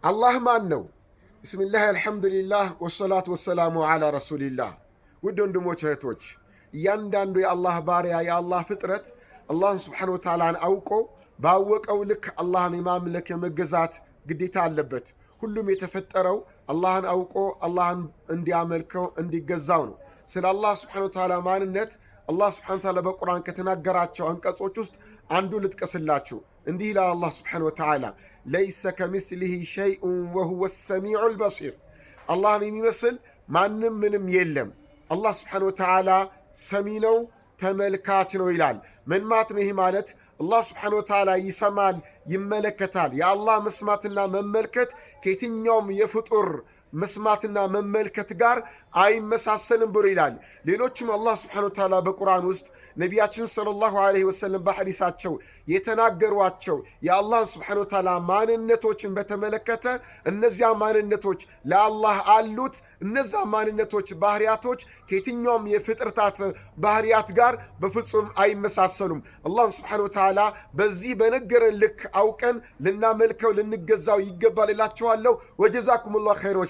አላህ ማን ነው? ብስሚላህ አልሐምዱሊላህ ወሰላቱ ወሰላሙ ዓላ ረሱሊላህ። ውድ ወንድሞች እህቶች፣ እያንዳንዱ የአላህ ባሪያ የአላህ ፍጥረት አላህን ስብሓነሁ ወተዓላን አውቆ ባወቀው ልክ አላህን የማምለክ የመገዛት ግዴታ አለበት። ሁሉም የተፈጠረው አላህን አውቆ አላህን እንዲያመልከው እንዲገዛው ነው። ስለ አላህ ስብሓነሁ ወተዓላ ማንነት አላህ ስብሓነሁ ወተዓላ በቁርአን ከተናገራቸው አንቀጾች ውስጥ አንዱ ልጥቀስላችሁ። እንዲህ ይላል አላህ ስብሓነሁ ወተዓላ ለይሰ ከሚስሊሂ ሸይኡን ወሁወ ሰሚዑል በሲር። አላህን የሚመስል ማንም ምንም የለም። አላህ ስብሓነሁ ወተዓላ ሰሚ ነው፣ ተመልካች ነው ይላል። ምን ማለት ነው? ይህ ማለት አላህ ስብሓነሁ ወተዓላ ይሰማል፣ ይመለከታል። የአላህ መስማትና መመልከት ከየትኛውም የፍጡር መስማትና መመልከት ጋር አይመሳሰልም ብሎ ይላል። ሌሎችም አላህ ስብሓነሁ ወተዓላ በቁርአን ውስጥ ነቢያችን ሰለላሁ ዐለይሂ ወሰለም በሐዲሳቸው የተናገሯቸው የአላህን ስብሓነሁ ወተዓላ ማንነቶችን በተመለከተ እነዚያ ማንነቶች ለአላህ አሉት። እነዚያ ማንነቶች ባህሪያቶች ከየትኛውም የፍጥረታት ባህሪያት ጋር በፍጹም አይመሳሰሉም። አላህን ስብሓነሁ ወተዓላ በዚህ በነገረን ልክ አውቀን ልናመልከው ልንገዛው ይገባል እላችኋለሁ። ወጀዛኩሙላሁ ኸይረን።